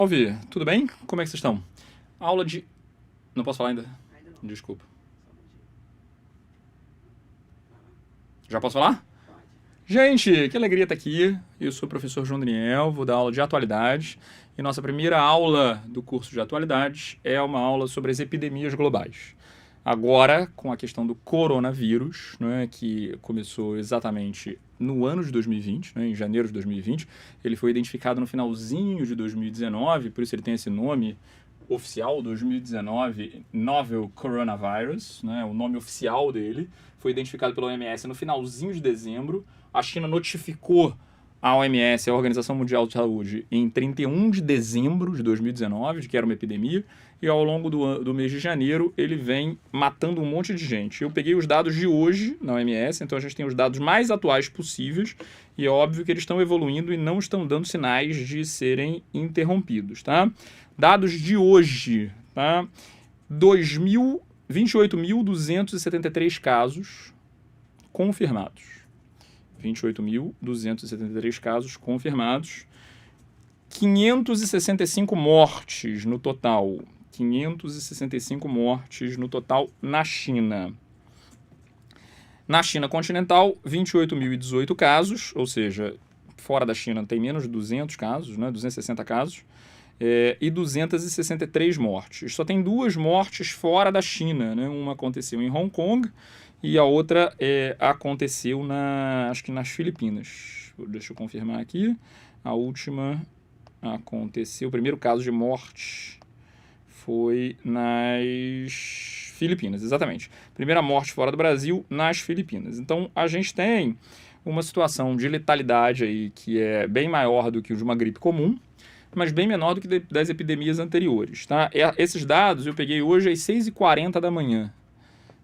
Salve, tudo bem? Como é que vocês estão? Aula de... Não posso falar ainda? Ainda não. Desculpa. Só um minutinho. Já posso falar? Pode. Gente, que alegria estar aqui. Eu sou o professor João Daniel, vou dar aula de atualidades. E nossa primeira aula do curso de atualidades é uma aula sobre as epidemias globais. Agora, com a questão do coronavírus, né, que começou exatamente no ano de 2020, né, em janeiro de 2020. Ele foi identificado no finalzinho de 2019, por isso ele tem esse nome oficial, 2019 Novel Coronavirus, né, o nome oficial dele. Foi identificado pela OMS no finalzinho de dezembro. A China notificou a OMS, a Organização Mundial de Saúde, em 31 de dezembro de 2019, de que era uma epidemia, e ao longo do mês de janeiro ele vem matando um monte de gente. Eu peguei os dados de hoje na OMS, então a gente tem os dados mais atuais possíveis, e é óbvio que eles estão evoluindo e não estão dando sinais de serem interrompidos, tá? Dados de hoje, tá? 28.273 casos confirmados. 28.273 casos confirmados, 565 mortes no total. 565 mortes no total na China. Na China continental, 28.018 casos, ou seja, fora da China tem menos de 200 casos, né, 260 casos, e 263 mortes. Só tem 2 mortes fora da China, né? Uma aconteceu em Hong Kong e a outra aconteceu acho que nas Filipinas. Deixa eu confirmar aqui. A última aconteceu, o primeiro caso de morte foi nas Filipinas, exatamente. Primeira morte fora do Brasil, nas Filipinas. Então, a gente tem uma situação de letalidade aí que é bem maior do que o de uma gripe comum, mas bem menor do que das epidemias anteriores, tá? Esses dados eu peguei hoje às 6h40 da manhã.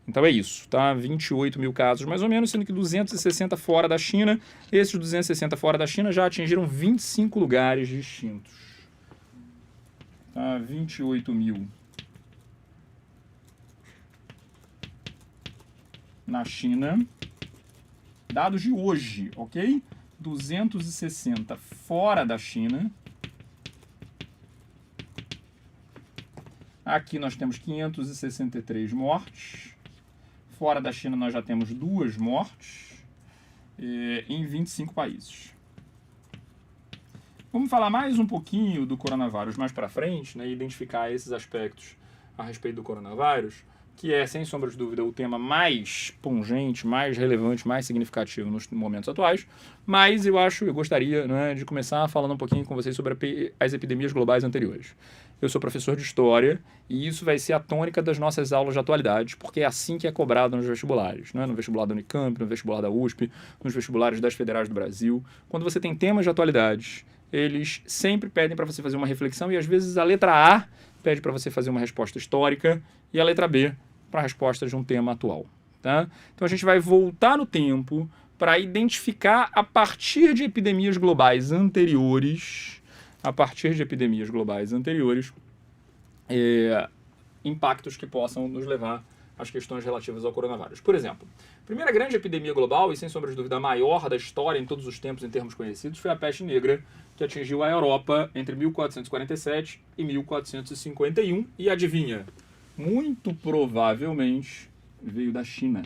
Então é isso, tá? 28 mil casos mais ou menos, sendo que 260 fora da China. Esses 260 fora da China já atingiram 25 lugares distintos. Tá? 28 mil na China. Dados de hoje, ok? 260 fora da China. Aqui nós temos 563 mortes. Fora da China nós já temos 2 mortes em 25 países. Vamos falar mais um pouquinho do coronavírus mais para frente, né, e identificar esses aspectos a respeito do coronavírus, que é, sem sombra de dúvida, o tema mais pungente, mais relevante, mais significativo nos momentos atuais. Mas eu gostaria, né, de começar falando um pouquinho com vocês sobre as epidemias globais anteriores. Eu sou professor de História e isso vai ser a tônica das nossas aulas de atualidades, porque é assim que é cobrado nos vestibulares, né? No vestibular da Unicamp, no vestibular da USP, nos vestibulares das federais do Brasil. Quando você tem temas de atualidades, eles sempre pedem para você fazer uma reflexão e às vezes a letra A pede para você fazer uma resposta histórica e a letra B para a resposta de um tema atual, tá? Então a gente vai voltar no tempo para identificar a partir de epidemias globais anteriores, impactos que possam nos levar às questões relativas ao coronavírus. Por exemplo, a primeira grande epidemia global, e sem sombra de dúvida a maior da história em todos os tempos em termos conhecidos, foi a peste negra, que atingiu a Europa entre 1447 e 1451. E adivinha? Muito provavelmente veio da China.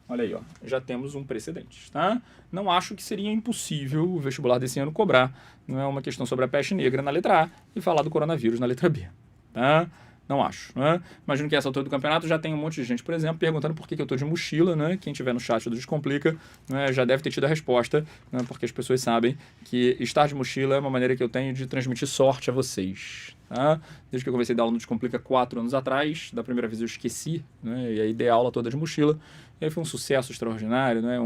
Olha aí, ó, já temos um precedente, tá? Não acho que seria impossível o vestibular desse ano cobrar. Não é uma questão sobre a peste negra na letra A e falar do coronavírus na letra B, tá? Não acho, né? Imagino que essa altura do campeonato já tem um monte de gente, por exemplo, perguntando por que eu estou de mochila, né? Quem tiver no chat do Descomplica, né, já deve ter tido a resposta, né? Porque as pessoas sabem que estar de mochila é uma maneira que eu tenho de transmitir sorte a vocês, tá? Desde que eu comecei a dar aula no Descomplica 4 anos atrás, da primeira vez eu esqueci, né? E aí dei a aula toda de mochila, e aí foi um sucesso extraordinário, né?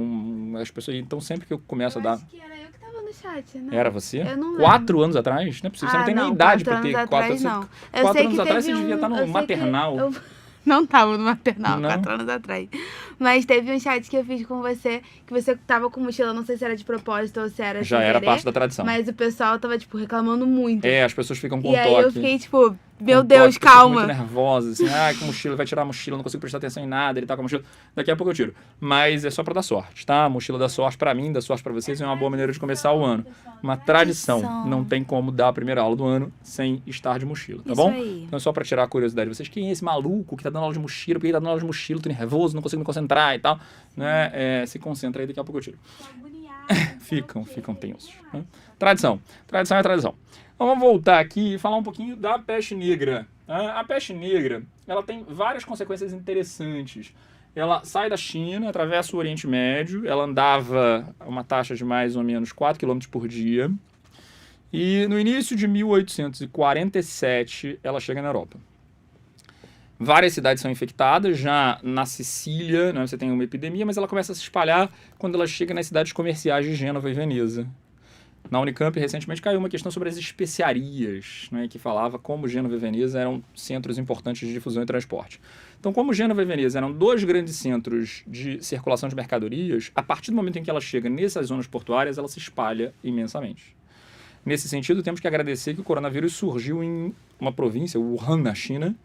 As pessoas, então sempre que eu começo a dar... Acho que era eu que tava no chat, né? Era você? Eu não 4 anos atrás? Não é possível, você não tem nem idade para ter 4 anos. Não. 4 anos atrás você devia estar no maternal. Não tava no maternal, Não? 4 anos atrás. Mas teve um chat que eu fiz com você, que você tava com mochila, não sei se era de propósito ou se era Já sem era querer, parte da tradição. mas o pessoal tava, tipo, reclamando muito. As pessoas ficam com E aí toque. eu fiquei, tipo, Meu com Deus, toque, pessoas calma. muito nervosas, assim, que mochila, vai tirar a mochila, não consigo prestar atenção em nada, ele tá com a mochila, daqui a pouco eu tiro. Mas é só pra dar sorte, tá? A mochila dá sorte pra mim, dá sorte pra vocês, é uma boa maneira de começar o ano. Uma tradição, não tem como dar a primeira aula do ano sem estar de mochila, tá bom? Aí. Então é só pra tirar a curiosidade de vocês, quem é esse maluco que tá dando aula de mochila, porque ele tá dando aula de mochila, tô nervoso, não consigo me concentrar e tal, né? Se concentra aí, daqui a pouco eu tiro. Ficam tensos, né? Tradição é tradição. Então, vamos voltar aqui e falar um pouquinho da peste negra. A peste negra, ela tem várias consequências interessantes. Ela sai da China, atravessa o Oriente Médio, ela andava a uma taxa de mais ou menos 4 km por dia. E no início de 1847, ela chega na Europa. Várias cidades são infectadas, já na Sicília, né, você tem uma epidemia, mas ela começa a se espalhar quando ela chega nas cidades comerciais de Gênova e Veneza. Na Unicamp, recentemente, caiu uma questão sobre as especiarias, né, que falava como Gênova e Veneza eram centros importantes de difusão e transporte. Então, como Gênova e Veneza eram dois grandes centros de circulação de mercadorias, a partir do momento em que ela chega nessas zonas portuárias, ela se espalha imensamente. Nesse sentido, temos que agradecer que o coronavírus surgiu em uma província, Wuhan, na China,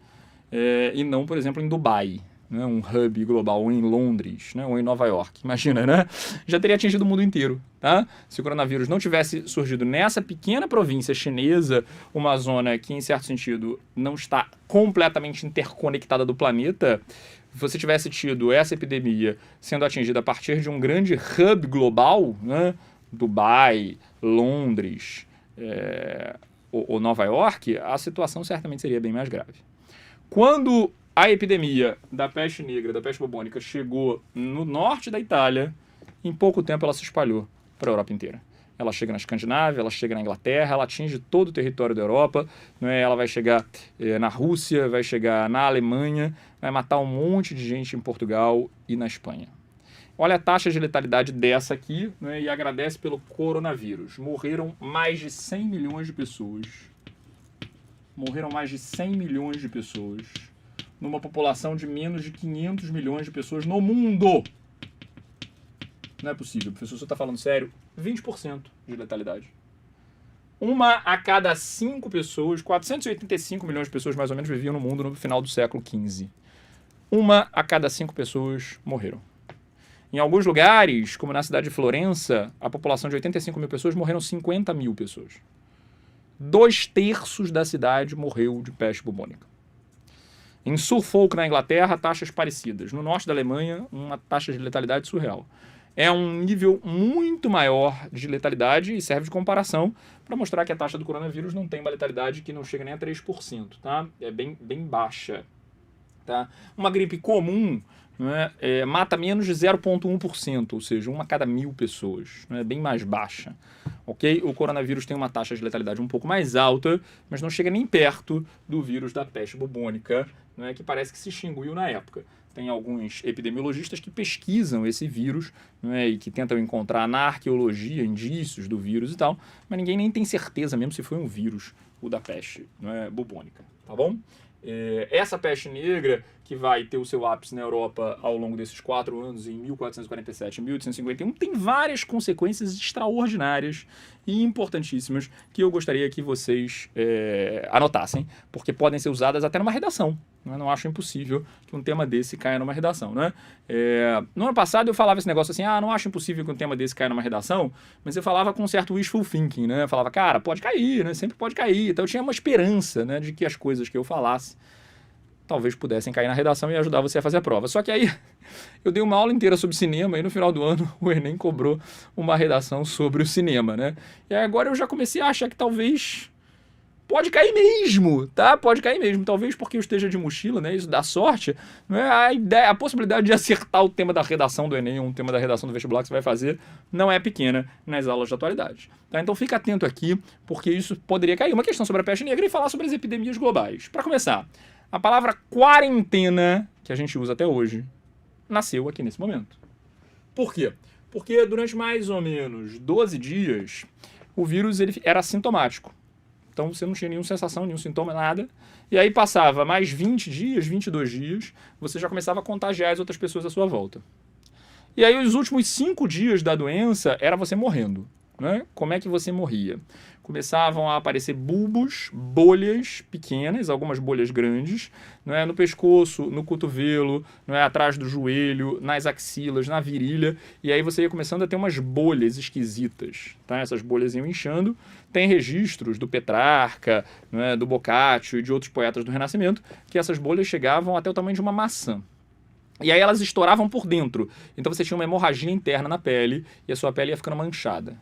e não, por exemplo, em Dubai, né, um hub global, ou em Londres, né, ou em Nova York. Imagina, né? Já teria atingido o mundo inteiro, tá? Se o coronavírus não tivesse surgido nessa pequena província chinesa, uma zona que, em certo sentido, não está completamente interconectada do planeta, você tivesse tido essa epidemia sendo atingida a partir de um grande hub global, né, Dubai, Londres, ou Nova York, a situação certamente seria bem mais grave. Quando a epidemia da peste negra, da peste bubônica, chegou no norte da Itália, em pouco tempo ela se espalhou para a Europa inteira. Ela chega na Escandinávia, ela chega na Inglaterra, ela atinge todo o território da Europa, né? Ela vai chegar na Rússia, vai chegar na Alemanha, vai matar um monte de gente em Portugal e na Espanha. Olha a taxa de letalidade dessa aqui, né? E agradece pelo coronavírus. Morreram mais de 100 milhões de pessoas. Morreram mais de 100 milhões de pessoas numa população de menos de 500 milhões de pessoas no mundo. Não é possível, professor, você está falando sério? 20% de letalidade. Uma a cada 5 pessoas, 485 milhões de pessoas mais ou menos viviam no mundo no final do século XV. Uma a cada 5 pessoas morreram. Em alguns lugares, como na cidade de Florença, a população de 85 mil pessoas morreram 50 mil pessoas. 2/3 da cidade morreu de peste bubônica. Em Suffolk, na Inglaterra, taxas parecidas. No norte da Alemanha, uma taxa de letalidade surreal. É um nível muito maior de letalidade e serve de comparação para mostrar que a taxa do coronavírus não tem uma letalidade que não chega nem a 3%, tá? É bem baixa, tá? Uma gripe comum, né, mata menos de 0,1%, ou seja, uma a cada 1.000 pessoas, né, bem mais baixa. Okay? O coronavírus tem uma taxa de letalidade um pouco mais alta, mas não chega nem perto do vírus da peste bubônica, né, que parece que se extinguiu na época. Tem alguns epidemiologistas que pesquisam esse vírus, né, e que tentam encontrar na arqueologia indícios do vírus e tal, mas ninguém nem tem certeza mesmo se foi um vírus, o da peste, né, bubônica, tá bom? Essa peste negra, que vai ter o seu ápice na Europa ao longo desses 4 anos, em 1447 e 1851, tem várias consequências extraordinárias e importantíssimas que eu gostaria que vocês anotassem, porque podem ser usadas até numa redação. Eu não acho impossível que um tema desse caia numa redação, né? No ano passado eu falava esse negócio assim, não acho impossível que um tema desse caia numa redação, mas eu falava com um certo wishful thinking, né? Eu falava, cara, pode cair, né? Sempre pode cair. Então eu tinha uma esperança, né, de que as coisas que eu falasse talvez pudessem cair na redação e ajudar você a fazer a prova. Só que aí eu dei uma aula inteira sobre cinema e no final do ano o Enem cobrou uma redação sobre o cinema, né? E agora eu já comecei a achar que talvez pode cair mesmo, tá? Pode cair mesmo. Talvez porque eu esteja de mochila, né? Isso dá sorte. Não é? A possibilidade de acertar o tema da redação do Enem ou um tema da redação do vestibular que você vai fazer não é pequena nas aulas de atualidade. Tá? Então fica atento aqui, porque isso poderia cair. Uma questão sobre a peste negra e falar sobre as epidemias globais. Para começar, a palavra quarentena, que a gente usa até hoje, nasceu aqui nesse momento. Por quê? Porque durante mais ou menos 12 dias, o vírus ele era assintomático. Então você não tinha nenhuma sensação, nenhum sintoma, nada. E aí passava mais 20 dias, 22 dias, você já começava a contagiar as outras pessoas à sua volta. E aí os últimos 5 dias da doença era você morrendo. né? Como é que você morria? Começavam a aparecer bulbos, bolhas pequenas, algumas bolhas grandes, não é? No pescoço, no cotovelo, não é? Atrás do joelho, nas axilas, na virilha, e aí você ia começando a ter umas bolhas esquisitas, tá? Essas bolhas iam inchando. Tem registros do Petrarca, não é? Do Boccaccio e de outros poetas do Renascimento, que essas bolhas chegavam até o tamanho de uma maçã. E aí elas estouravam por dentro. Então você tinha uma hemorragia interna na pele e a sua pele ia ficando manchada.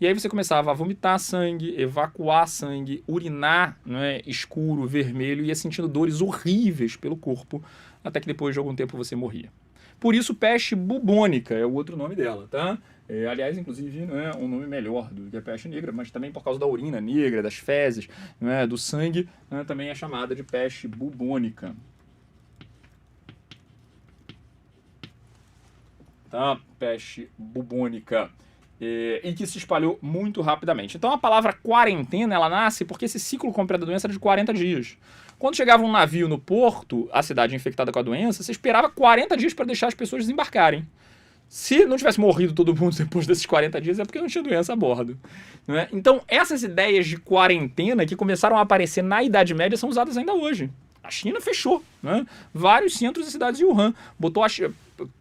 E aí você começava a vomitar sangue, evacuar sangue, urinar, né, escuro, vermelho, e ia sentindo dores horríveis pelo corpo, até que depois de algum tempo você morria. Por isso, peste bubônica é o outro nome dela, tá? Aliás, inclusive, não é um nome melhor do que a peste negra, mas também por causa da urina negra, das fezes, não é, do sangue, né, também é chamada de peste bubônica. Tá? Peste bubônica. E que se espalhou muito rapidamente. Então a palavra quarentena, ela nasce porque esse ciclo completo da doença era de 40 dias. Quando chegava um navio no porto, a cidade infectada com a doença, você esperava 40 dias para deixar as pessoas desembarcarem. Se não tivesse morrido todo mundo depois desses 40 dias, é porque não tinha doença a bordo. Não é? Então essas ideias de quarentena que começaram a aparecer na Idade Média são usadas ainda hoje. A China fechou, né? Vários centros e cidades de Wuhan. Botou a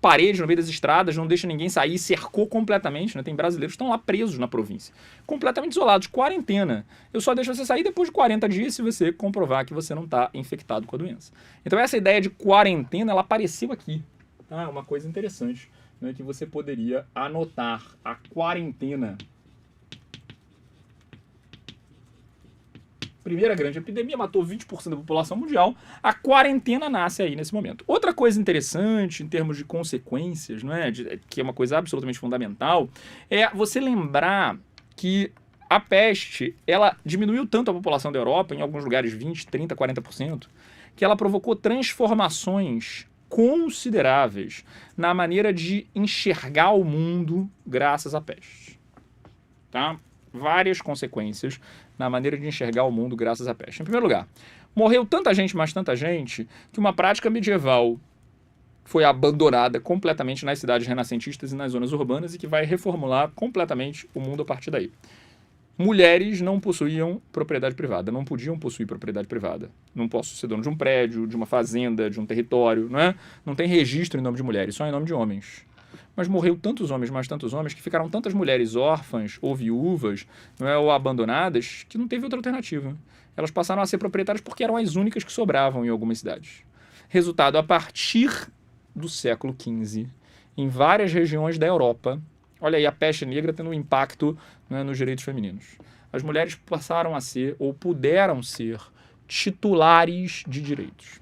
parede no meio das estradas, não deixa ninguém sair, cercou completamente, né? Tem brasileiros que estão lá presos na província. Completamente isolados, quarentena. Eu só deixo você sair depois de 40 dias se você comprovar que você não está infectado com a doença. Então essa ideia de quarentena, ela apareceu aqui. Tá? Uma coisa interessante, né? Que você poderia anotar. A quarentena. Primeira grande epidemia, matou 20% da população mundial, a quarentena nasce aí nesse momento. Outra coisa interessante, em termos de consequências, não é? Que é uma coisa absolutamente fundamental, é você lembrar que a peste, ela diminuiu tanto a população da Europa, em alguns lugares 20%, 30%, 40%, que ela provocou transformações consideráveis na maneira de enxergar o mundo graças à peste. Tá? Várias consequências na maneira de enxergar o mundo graças à peste. Em primeiro lugar, morreu tanta gente, mas tanta gente, que uma prática medieval foi abandonada completamente nas cidades renascentistas e nas zonas urbanas e que vai reformular completamente o mundo a partir daí. Mulheres não possuíam propriedade privada, não podiam possuir propriedade privada. Não posso ser dono de um prédio, de uma fazenda, de um território, não é? Não tem registro em nome de mulheres, só em nome de homens. Mas morreu tantos homens, mas tantos homens, que ficaram tantas mulheres órfãs ou viúvas, não é, ou abandonadas, que não teve outra alternativa. Elas passaram a ser proprietárias porque eram as únicas que sobravam em algumas cidades. Resultado, a partir do século XV, em várias regiões da Europa, olha aí a peste negra tendo um impacto, né, nos direitos femininos. As mulheres passaram a ser, ou puderam ser, titulares de direitos.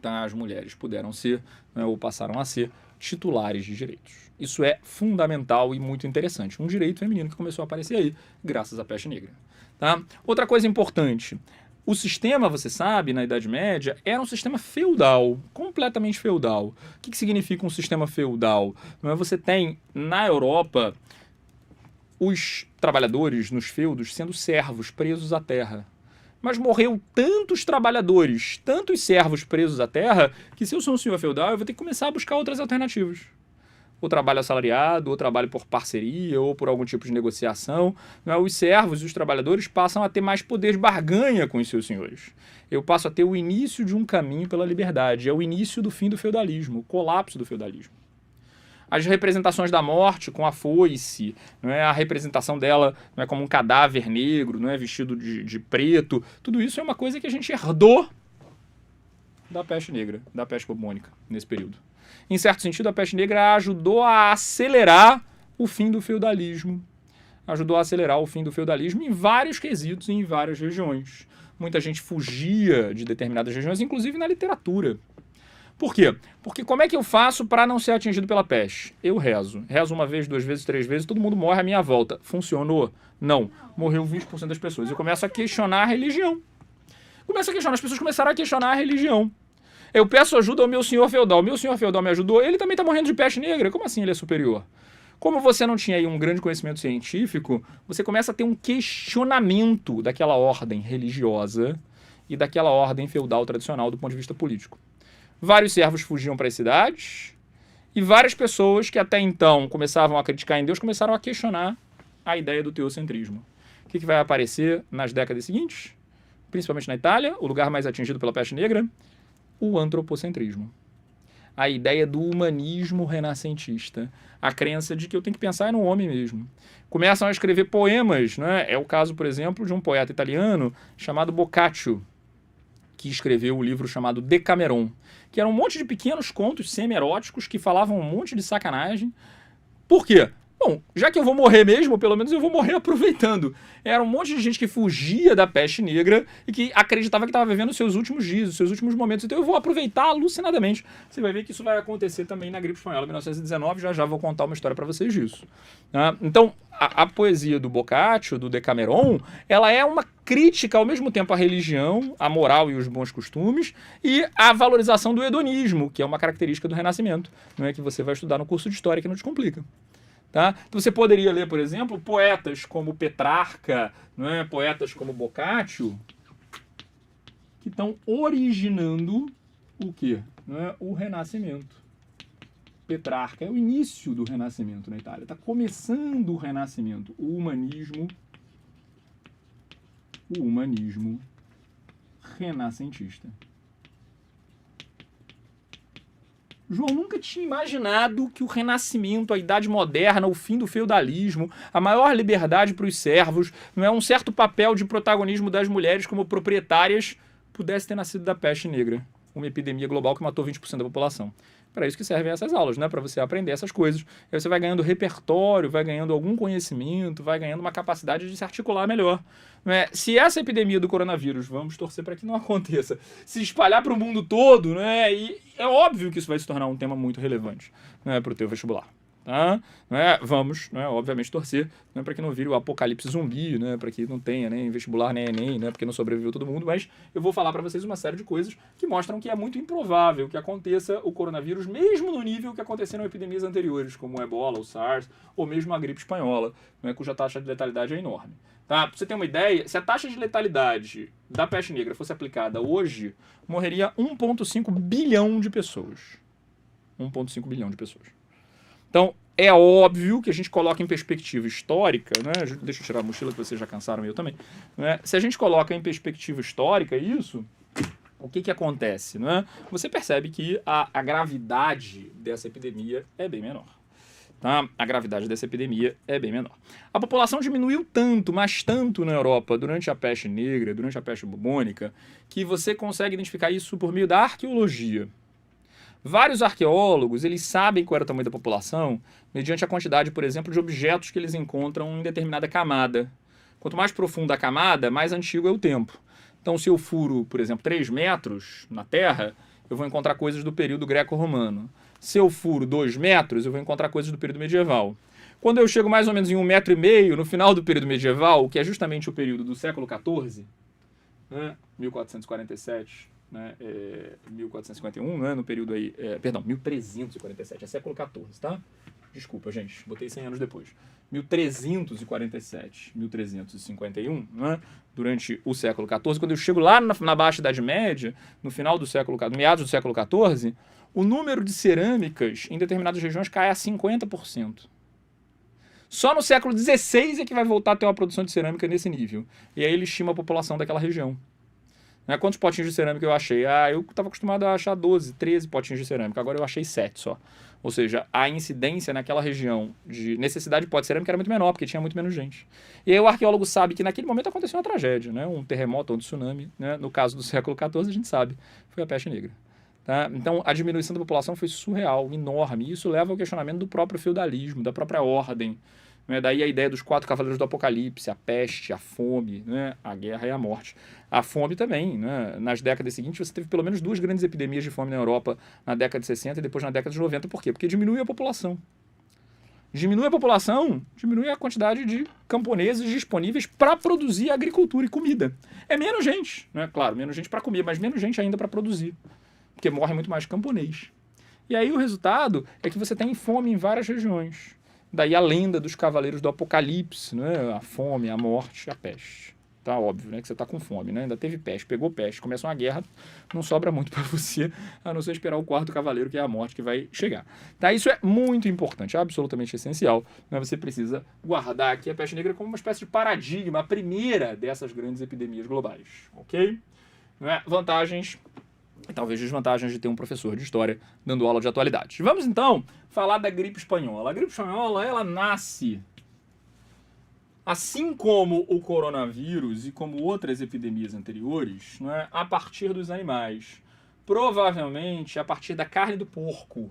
Tá? As mulheres puderam ser, né, ou passaram a ser, titulares de direitos. Isso é fundamental e muito interessante. Um direito feminino que começou a aparecer aí, graças à peste negra. Tá? Outra coisa importante. O sistema, você sabe, na Idade Média, era um sistema feudal, completamente feudal. O que significa um sistema feudal? Você tem, na Europa, os trabalhadores nos feudos sendo servos presos à terra. Mas morreu tantos trabalhadores, tantos servos presos à terra, que se eu sou um senhor feudal, eu vou ter que começar a buscar outras alternativas. O trabalho assalariado, ou trabalho por parceria, ou por algum tipo de negociação. Os servos e os trabalhadores passam a ter mais poder de barganha com os seus senhores. Eu passo a ter o início de um caminho pela liberdade. É o início do fim do feudalismo, o colapso do feudalismo. As representações da morte com a foice, não é, a representação dela não é como um cadáver negro, não é vestido de preto, tudo isso é uma coisa que a gente herdou da peste negra, da peste bubônica, nesse período. Em certo sentido, a peste negra ajudou a acelerar o fim do feudalismo. Ajudou a acelerar o fim do feudalismo em vários quesitos e em várias regiões. Muita gente fugia de determinadas regiões, inclusive na literatura. Por quê? Porque como é que eu faço para não ser atingido pela peste? Eu rezo. Rezo uma vez, 2 vezes, 3 vezes, todo mundo morre à minha volta. Funcionou? Não. Morreu 20% das pessoas. Eu começo a questionar a religião. As pessoas começaram a questionar a religião. Eu peço ajuda ao meu senhor feudal. O meu senhor feudal me ajudou. Ele também está morrendo de peste negra. Como assim ele é superior? Como você não tinha aí um grande conhecimento científico, você começa a ter um questionamento daquela ordem religiosa e daquela ordem feudal tradicional do ponto de vista político. Vários servos fugiam para as cidades e várias pessoas que até então começavam a criticar em Deus começaram a questionar a ideia do teocentrismo. O que vai aparecer nas décadas seguintes? Principalmente na Itália, o lugar mais atingido pela peste negra, o antropocentrismo. A ideia do humanismo renascentista. A crença de que eu tenho que pensar no homem mesmo. Começam a escrever poemas, né? É o caso, por exemplo, de um poeta italiano chamado Boccaccio, que escreveu o livro chamado Decameron, que era um monte de pequenos contos semi-eróticos que falavam um monte de sacanagem. Por quê? Bom, já que eu vou morrer mesmo, pelo menos eu vou morrer aproveitando. Era um monte de gente que fugia da peste negra e que acreditava que estava vivendo os seus últimos dias, os seus últimos momentos. Então eu vou aproveitar alucinadamente. Você vai ver que isso vai acontecer também na gripe espanhola, 1919. Já vou contar uma história para vocês disso. Então, a poesia do Boccaccio, do Decameron, ela é uma crítica ao mesmo tempo à religião, à moral e os bons costumes e à valorização do hedonismo, que é uma característica do Renascimento, não é, que você vai estudar no curso de História que não Descomplica. Tá? Então você poderia ler, por exemplo, poetas como Petrarca, não é? Poetas como Boccaccio, que estão originando o quê? Não é? O Renascimento. Petrarca é o início do Renascimento na Itália. Está começando o Renascimento. O humanismo renascentista. João nunca tinha imaginado que o Renascimento, a Idade Moderna, o fim do feudalismo, a maior liberdade para os servos, não é, um certo papel de protagonismo das mulheres como proprietárias, pudesse ter nascido da peste negra, uma epidemia global que matou 20% da população. Para isso que servem essas aulas, né? Para você aprender essas coisas. Aí você vai ganhando repertório, vai ganhando algum conhecimento, vai ganhando uma capacidade de se articular melhor. Não é? Se essa epidemia do coronavírus, vamos torcer para que não aconteça, se espalhar para o mundo todo, né? E é óbvio que isso vai se tornar um tema muito relevante, né, para o teu vestibular. Tá? Vamos, obviamente, torcer, para que não vire o apocalipse zumbi, para que não tenha nem vestibular, nem Enem, porque não sobreviveu todo mundo, mas eu vou falar para vocês uma série de coisas que mostram que é muito improvável que aconteça o coronavírus, mesmo no nível que aconteceram em epidemias anteriores, como o Ebola, o SARS, ou mesmo a gripe espanhola, cuja taxa de letalidade é enorme. Tá? Pra você ter uma ideia, se a taxa de letalidade da peste negra fosse aplicada hoje, morreria 1,5 bilhão de pessoas. 1,5 bilhão de pessoas. Então, é óbvio que a gente coloca em perspectiva histórica, né? Deixa eu tirar a mochila que vocês já cansaram, eu também. Né? Se a gente coloca em perspectiva histórica isso, o que acontece? Né? Você percebe que a gravidade dessa epidemia é bem menor. Tá? A gravidade dessa epidemia é bem menor. A população diminuiu tanto, mas tanto na Europa durante a peste negra, durante a peste bubônica, que você consegue identificar isso por meio da arqueologia. Vários arqueólogos, eles sabem qual era o tamanho da população mediante a quantidade, por exemplo, de objetos que eles encontram em determinada camada. Quanto mais profunda a camada, mais antigo é o tempo. Então, se eu furo, por exemplo, 3 metros na Terra, eu vou encontrar coisas do período greco-romano. Se eu furo 2 metros, eu vou encontrar coisas do período medieval. Quando eu chego mais ou menos em 1,5 metro, no final do período medieval, que é justamente o período do século XIV, né, 1447... 1451, né, no período aí, 1347, é século XIV, tá? Desculpa, gente, botei 100 anos depois. 1347, 1351, né, durante o século XIV, quando eu chego lá na Baixa Idade Média, no final do século XIV, meados do século XIV, o número de cerâmicas em determinadas regiões cai a 50%. Só no século XVI é que vai voltar a ter uma produção de cerâmica nesse nível. E aí ele estima a população daquela região. Quantos potinhos de cerâmica eu achei? Eu estava acostumado a achar 12, 13 potinhos de cerâmica. Agora eu achei 7 só. Ou seja, a incidência naquela região de necessidade de pote de cerâmica era muito menor, porque tinha muito menos gente. E aí o arqueólogo sabe que naquele momento aconteceu uma tragédia, né? Um terremoto ou um tsunami. Né? No caso do século XIV, a gente sabe, foi a peste negra. Tá? Então a diminuição da população foi surreal, enorme. E isso leva ao questionamento do próprio feudalismo, da própria ordem. Daí a ideia dos 4 cavaleiros do Apocalipse, a peste, a fome, né? A guerra e a morte. A fome também, né? Nas décadas seguintes você teve pelo menos 2 grandes epidemias de fome na Europa, na década de 60 e depois na década de 90. Por quê? Porque diminui a população. Diminui a população, diminui a quantidade de camponeses disponíveis para produzir agricultura e comida. É menos gente, né? Claro, menos gente para comer, mas menos gente ainda para produzir, porque morre muito mais camponês. E aí o resultado é que você tem fome em várias regiões. Daí a lenda dos cavaleiros do Apocalipse, né? A fome, a morte, a peste. Tá óbvio, né? Que você tá com fome, né? Ainda teve peste, pegou peste, começa uma guerra, não sobra muito para você, a não ser esperar o quarto cavaleiro, que é a morte que vai chegar. Tá? Isso é muito importante, absolutamente essencial. Né? Você precisa guardar aqui a peste negra como uma espécie de paradigma, a primeira dessas grandes epidemias globais, ok? Né? Vantagens e talvez desvantagens de ter um professor de história dando aula de atualidades. Vamos então falar da gripe espanhola. A gripe espanhola, ela nasce, assim como o coronavírus e como outras epidemias anteriores, né, a partir dos animais. Provavelmente a partir da carne do porco.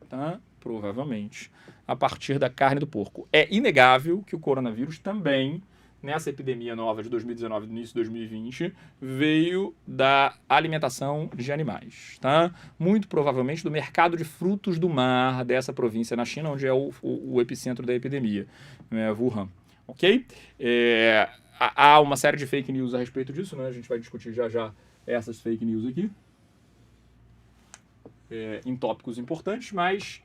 Tá? Provavelmente a partir da carne do porco. É inegável que o coronavírus também, nessa epidemia nova de 2019 do início de 2020, veio da alimentação de animais. Tá? Muito provavelmente do mercado de frutos do mar dessa província na China, onde é o epicentro da epidemia, né, Wuhan. Ok? Há uma série de fake news a respeito disso, né? A gente vai discutir já já essas fake news aqui. Em tópicos importantes, mas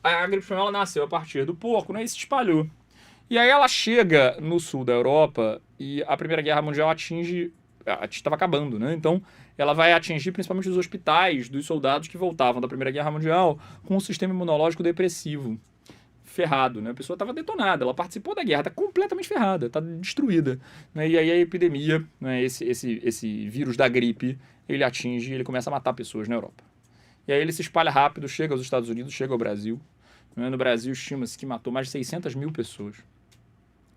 a gripe espanhola nasceu a partir do porco, né? E se espalhou. E aí ela chega no sul da Europa e a Primeira Guerra Mundial estava acabando, né? Então ela vai atingir principalmente os hospitais dos soldados que voltavam da Primeira Guerra Mundial com um sistema imunológico depressivo. Ferrado, né? A pessoa estava detonada, ela participou da guerra, está completamente ferrada, está destruída. Né? E aí a epidemia, né? esse vírus da gripe, ele atinge, ele começa a matar pessoas na Europa. E aí ele se espalha rápido, chega aos Estados Unidos, chega ao Brasil. Né? No Brasil estima-se que matou mais de 600 mil pessoas.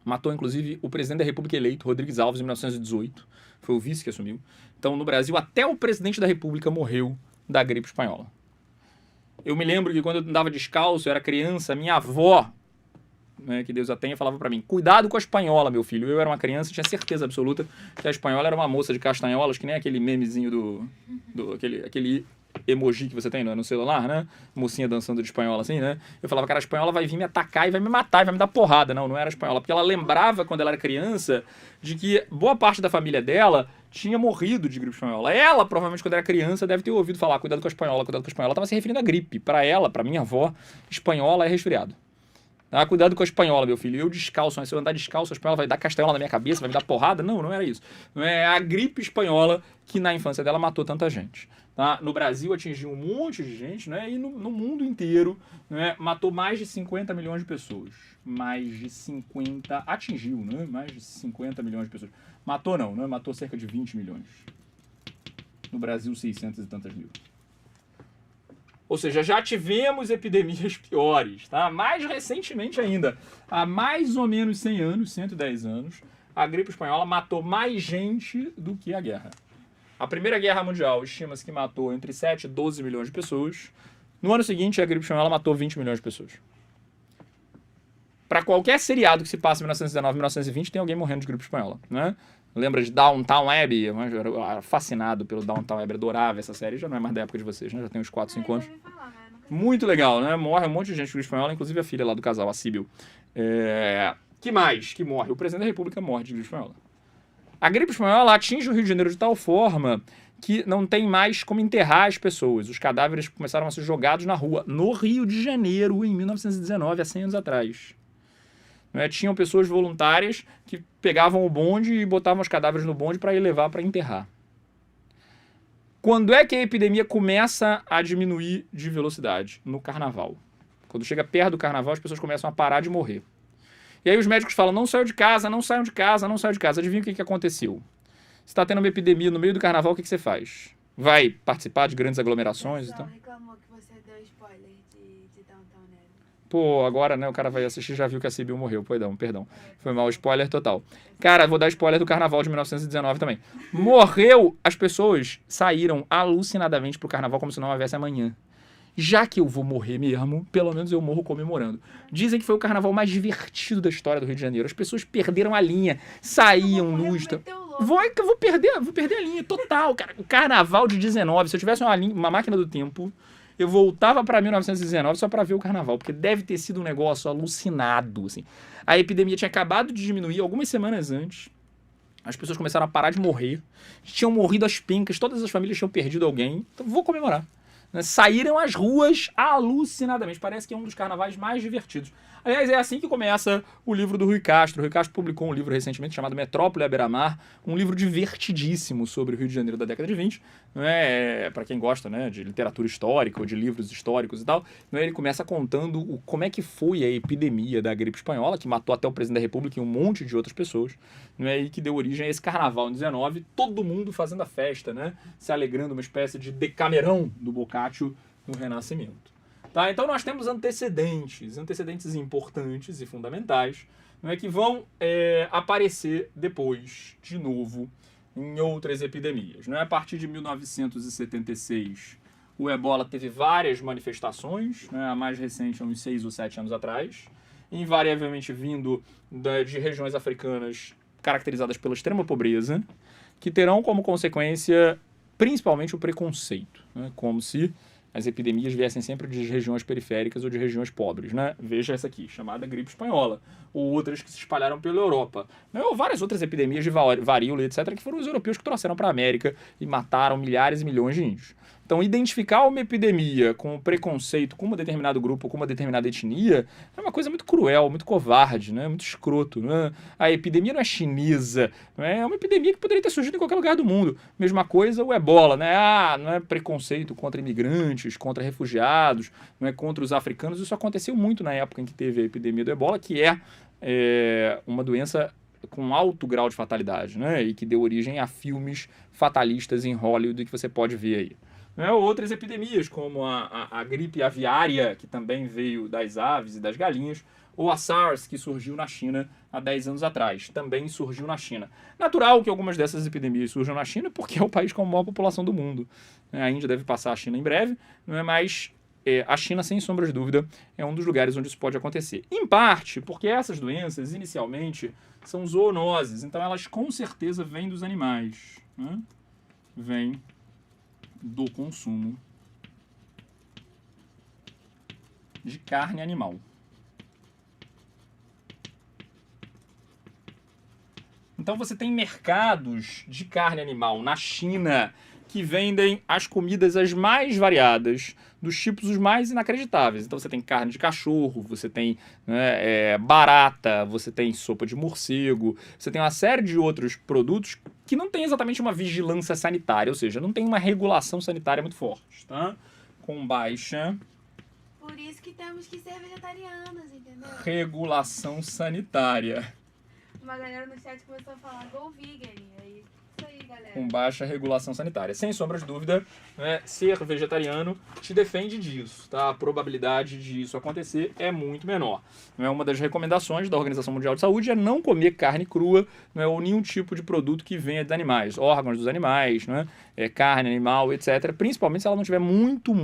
Matou, inclusive, o presidente da República eleito, Rodrigues Alves, em 1918. Foi o vice que assumiu. Então, no Brasil, até o presidente da República morreu da gripe espanhola. Eu me lembro que quando eu andava descalço, eu era criança, minha avó, né, que Deus a tenha, falava pra mim, cuidado com a espanhola, meu filho. Eu era uma criança e tinha certeza absoluta que a espanhola era uma moça de castanholas, que nem aquele memezinho aquele emoji que você tem no celular, né? Mocinha dançando de espanhola assim, né? Eu falava, cara, a espanhola vai vir me atacar e vai me matar e vai me dar porrada. Não era a espanhola, porque ela lembrava, quando ela era criança, de que boa parte da família dela tinha morrido de gripe espanhola. Ela, provavelmente, quando era criança, deve ter ouvido falar, cuidado com a espanhola, cuidado com a espanhola. Ela estava se referindo à gripe. Para ela, para minha avó, espanhola é resfriado. Ah, cuidado com a espanhola, meu filho. Eu descalço, mas se eu andar descalço, a espanhola vai dar castanhola na minha cabeça, vai me dar porrada. Não era isso. Não é a gripe espanhola que na infância dela matou tanta gente. Tá? No Brasil atingiu um monte de gente, né? E no mundo inteiro, né? Matou mais de 50 milhões de pessoas. Atingiu, né? Mais de 50 milhões de pessoas. Matou não, né? Matou cerca de 20 milhões. No Brasil, 600 e tantas mil. Ou seja, já tivemos epidemias piores, tá? Mais recentemente ainda, há mais ou menos 100 anos, 110 anos, a gripe espanhola matou mais gente do que a guerra. A Primeira Guerra Mundial estima-se que matou entre 7 e 12 milhões de pessoas. No ano seguinte, a gripe espanhola matou 20 milhões de pessoas. Para qualquer seriado que se passe em 1919, 1920, tem alguém morrendo de gripe espanhola, né? Lembra de Downton Abbey? Eu era fascinado pelo Downton Abbey, adorava essa série. Já não é mais da época de vocês, né? Já tem uns 4, 5 anos. Muito legal, né? Morre um monte de gente de gripe espanhola, inclusive a filha lá do casal, a Síbil. Que mais que morre? O presidente da República morre de gripe espanhola. A gripe espanhola atinge o Rio de Janeiro de tal forma que não tem mais como enterrar as pessoas. Os cadáveres começaram a ser jogados na rua, no Rio de Janeiro, em 1919, há 100 anos atrás. Tinham pessoas voluntárias que pegavam o bonde e botavam os cadáveres no bonde para ir levar para enterrar. Quando é que a epidemia começa a diminuir de velocidade? No carnaval. Quando chega perto do carnaval, as pessoas começam a parar de morrer. E aí os médicos falam, não saiam de casa, não saiam de casa, não saiam de casa. Adivinha o que aconteceu? Se está tendo uma epidemia no meio do carnaval, o que você faz? Vai participar de grandes aglomerações e tal? Reclamou que você deu spoiler de Downton Abbey. Pô, agora, né, o cara vai assistir e já viu que a Síbil morreu. Perdão. Foi mal, spoiler total. Cara, vou dar spoiler do carnaval de 1919 também. Morreu, as pessoas saíram alucinadamente pro carnaval como se não houvesse amanhã. Já que eu vou morrer mesmo, pelo menos eu morro comemorando. Dizem que foi o carnaval mais divertido da história do Rio de Janeiro. As pessoas perderam a linha, saíam nus. Vou perder a linha, total. Cara, o carnaval de 19, se eu tivesse uma máquina do tempo, eu voltava para 1919 só para ver o carnaval, porque deve ter sido um negócio alucinado, assim. A epidemia tinha acabado de diminuir algumas semanas antes. As pessoas começaram a parar de morrer. Tinham morrido às pencas, todas as famílias tinham perdido alguém. Então vou comemorar. né, saíram às ruas alucinadamente. Parece que é um dos carnavais mais divertidos. Aliás, é assim que começa o livro do Rui Castro. O Rui Castro publicou um livro recentemente chamado Metrópole à Beira-Mar, um livro divertidíssimo sobre o Rio de Janeiro da década de 20, né, para quem gosta, né, de literatura histórica ou de livros históricos e tal. Né, ele começa contando como é que foi a epidemia da gripe espanhola, que matou até o presidente da República e um monte de outras pessoas, né, e que deu origem a esse carnaval em 19, todo mundo fazendo a festa, né, se alegrando, uma espécie de Decamerão do Boccaccio no Renascimento. Tá? Então nós temos antecedentes importantes e fundamentais, não é, que vão aparecer depois, de novo, em outras epidemias. Não é? A partir de 1976, o ebola teve várias manifestações, né? A mais recente, uns 6 ou 7 anos atrás, invariavelmente vindo de regiões africanas caracterizadas pela extrema pobreza, que terão como consequência principalmente o preconceito, né? Como se as epidemias viessem sempre de regiões periféricas ou de regiões pobres, né? Veja essa aqui, chamada gripe espanhola, ou outras que se espalharam pela Europa, né? Ou várias outras epidemias de varíola, etc., que foram os europeus que trouxeram para a América e mataram milhares e milhões de índios. Então, identificar uma epidemia com preconceito com um determinado grupo, com uma determinada etnia, é uma coisa muito cruel, muito covarde, né? Muito escroto. Né? A epidemia não é chinesa, né? É uma epidemia que poderia ter surgido em qualquer lugar do mundo. Mesma coisa o ebola, né? Não é preconceito contra imigrantes, contra refugiados, não é contra os africanos. Isso aconteceu muito na época em que teve a epidemia do ebola, que é uma doença com alto grau de fatalidade, né? E que deu origem a filmes fatalistas em Hollywood que você pode ver aí. Né? Outras epidemias, como a gripe aviária, que também veio das aves e das galinhas, ou a SARS, que surgiu na China há 10 anos atrás, também surgiu na China. Natural que algumas dessas epidemias surjam na China, porque é o país com a maior população do mundo. A Índia deve passar a China em breve, não é? Mas a China, sem sombra de dúvida, é um dos lugares onde isso pode acontecer. Em parte, porque essas doenças, inicialmente, são zoonoses, então elas com certeza vêm dos animais, né? Vêm do consumo de carne animal. Então você tem mercados de carne animal na China que vendem as comidas as mais variadas, dos tipos os mais inacreditáveis. Então você tem carne de cachorro, você tem, né, barata, você tem sopa de morcego, você tem uma série de outros produtos que não tem exatamente uma vigilância sanitária, ou seja, não tem uma regulação sanitária muito forte, tá? Com baixa... Por isso que temos que ser vegetarianos, entendeu? Regulação sanitária. Uma galera no chat começou a falar go vegan, aí... Isso aí, galera. Com baixa regulação sanitária. Sem sombra de dúvida, né, ser vegetariano te defende disso, tá? A probabilidade de isso acontecer é muito menor. Não é uma das recomendações da Organização Mundial de Saúde é não comer carne crua, não é, ou nenhum tipo de produto que venha de animais, órgãos dos animais, né, carne animal, etc. Principalmente se ela não estiver muito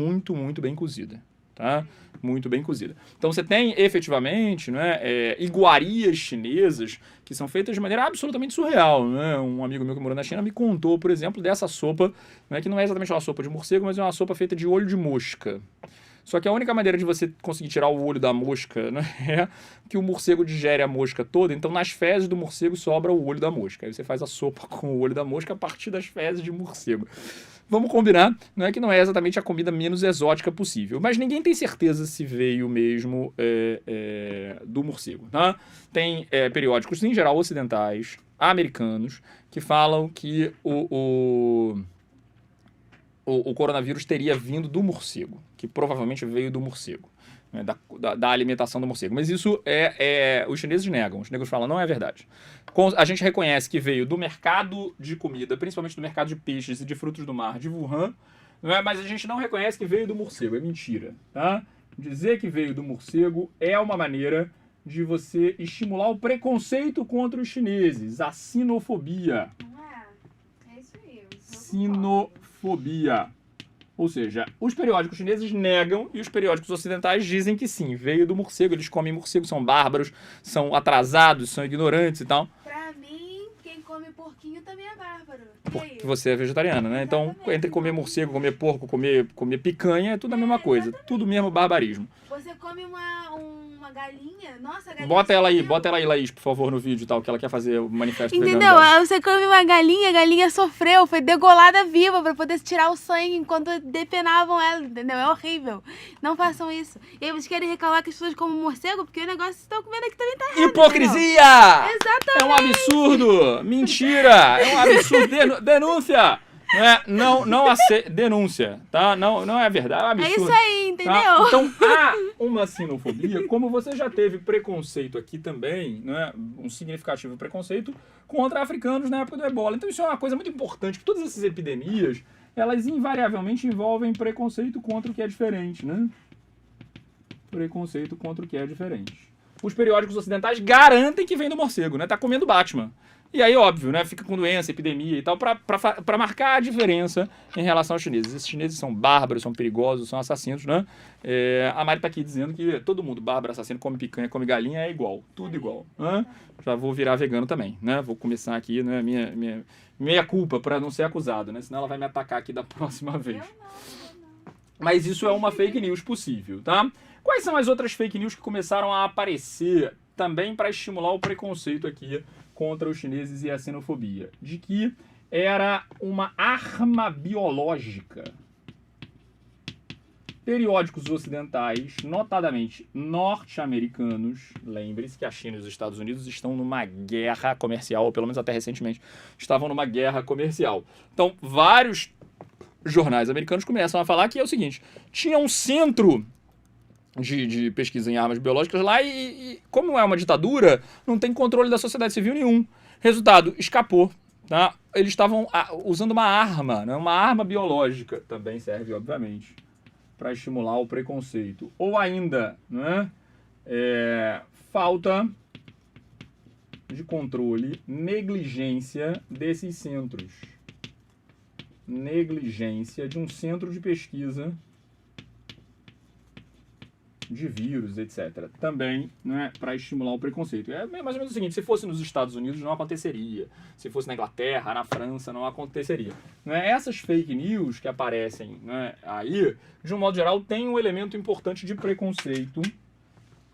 bem cozida. Tá? Muito bem cozida. Então você tem efetivamente, né, iguarias chinesas que são feitas de maneira absolutamente surreal. Né? Um amigo meu que morou na China me contou, por exemplo, dessa sopa, né, que não é exatamente uma sopa de morcego, mas é uma sopa feita de olho de mosca. Só que a única maneira de você conseguir tirar o olho da mosca, né, é que o morcego digere a mosca toda, então nas fezes do morcego sobra o olho da mosca. Aí você faz a sopa com o olho da mosca a partir das fezes de morcego. Vamos combinar, não é que não é exatamente a comida menos exótica possível, mas ninguém tem certeza se veio mesmo do morcego. Tá? Tem periódicos, em geral ocidentais, americanos, que falam que o coronavírus teria vindo do morcego, que provavelmente veio do morcego, né, da alimentação do morcego. Mas isso os chineses negam. Os negros falam, não é verdade. A gente reconhece que veio do mercado de comida, principalmente do mercado de peixes e de frutos do mar de Wuhan, não é? Mas a gente não reconhece que veio do morcego. É mentira. Tá? Dizer que veio do morcego é uma maneira de você estimular o preconceito contra os chineses, a sinofobia. Não é? É isso aí. Sinofobia. Ou seja, os periódicos chineses negam e os periódicos ocidentais dizem que sim, veio do morcego, eles comem morcego, são bárbaros, são atrasados, são ignorantes e tal. Pra mim, quem come porquinho também é bárbaro. Porque você é vegetariana, né? Então, Exatamente. entre comer morcego, comer porco, comer picanha, é tudo a mesma coisa, tudo mesmo barbarismo. Você come uma uma galinha. Nossa, a galinha Bota ela aí, sofreu. Laís, por favor, no vídeo, tal, que ela quer fazer o manifesto Entendeu? vegano dela. Você come uma galinha, a galinha sofreu, foi degolada viva pra poder tirar o sangue enquanto depenavam ela, entendeu? É horrível. Não façam isso. E aí vocês querem reclamar que as pessoas comem morcego, porque o negócio que vocês estão comendo aqui também tá errado. Hipocrisia! Exatamente. É um absurdo! Mentira! É um absurdo! Denúncia! Não aceita. Denúncia, tá? Não é verdade, é um É absurdo. isso aí, entendeu? Tá? Então há uma sinofobia, como você já teve preconceito aqui também, né? Um significativo preconceito contra africanos na época do Ebola. Então isso é uma coisa muito importante, que todas essas epidemias, elas invariavelmente envolvem preconceito contra o que é diferente, né? Preconceito contra o que é diferente. Os periódicos ocidentais garantem que vem do morcego, né? Tá comendo Batman. E aí, óbvio, né? Fica com doença, epidemia e tal, pra marcar a diferença em relação aos chineses. Esses chineses são bárbaros, são perigosos, são assassinos, né? A Mari tá aqui dizendo que todo mundo, bárbaro, assassino, come picanha, come galinha, é igual. Tudo igual. Né? Já vou virar vegano também, né? Vou começar aqui, né? Minha culpa pra não ser acusado, né? Senão ela vai me atacar aqui da próxima vez. Mas isso é uma fake news possível, tá? Quais são as outras fake news que começaram a aparecer também para estimular o preconceito aqui contra os chineses e a xenofobia? De que era uma arma biológica. Periódicos ocidentais, notadamente norte-americanos, lembre-se que a China e os Estados Unidos estão numa guerra comercial, ou pelo menos até recentemente estavam numa guerra comercial. Então, vários jornais americanos começam a falar que é o seguinte: tinha um centro de pesquisa em armas biológicas lá e como é uma ditadura, não tem controle da sociedade civil nenhum. Resultado, escapou. Tá? Eles estavam usando uma arma, né? Uma arma biológica. Também serve, obviamente, para estimular o preconceito. Ou ainda, né? Falta de controle, negligência desses centros. Negligência de um centro de pesquisa de vírus, etc. Também, né, para estimular o preconceito. É mais ou menos o seguinte: se fosse nos Estados Unidos, não aconteceria. Se fosse na Inglaterra, na França, não aconteceria. Né? Essas fake news que aparecem, né, aí, de um modo geral, têm um elemento importante de preconceito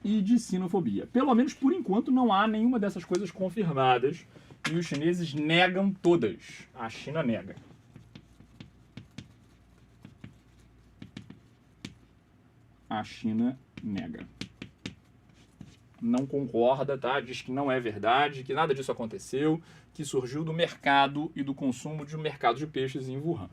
e de xenofobia. Pelo menos, por enquanto, não há nenhuma dessas coisas confirmadas e os chineses negam todas. A China nega. A China nega. Não concorda, tá? Diz que não é verdade, que nada disso aconteceu, que surgiu do mercado e do consumo de um mercado de peixes em Wuhan.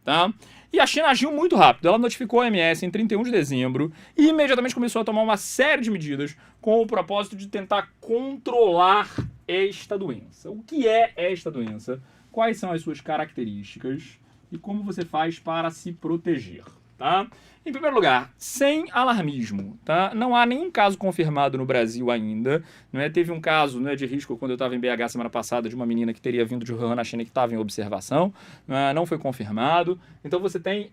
Tá? E a China agiu muito rápido. Ela notificou a OMS em 31 de dezembro e imediatamente começou a tomar uma série de medidas com o propósito de tentar controlar esta doença. O que é esta doença? Quais são as suas características e como você faz para se proteger? Tá? Em primeiro lugar, sem alarmismo, tá? Não há nenhum caso confirmado no Brasil ainda, não é? Teve um caso, né, de risco quando eu estava em BH semana passada de uma menina que teria vindo de Wuhan, na China, que estava em observação, não foi confirmado. Então você tem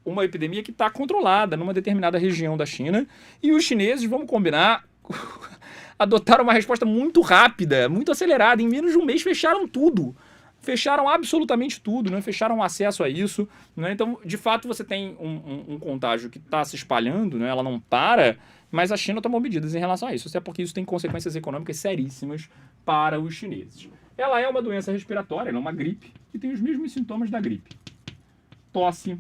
uma epidemia que está controlada numa determinada região da China e os chineses, vamos combinar, adotaram uma resposta muito rápida, muito acelerada. Em menos de um mês fecharam tudo. Fecharam absolutamente tudo, né? Fecharam acesso a isso. Né? Então, de fato, você tem um contágio que está se espalhando, né? Ela não para, mas a China tomou medidas em relação a isso. Até porque isso tem consequências econômicas seríssimas para os chineses. Ela é uma doença respiratória, ela é uma gripe, que tem os mesmos sintomas da gripe. Tosse,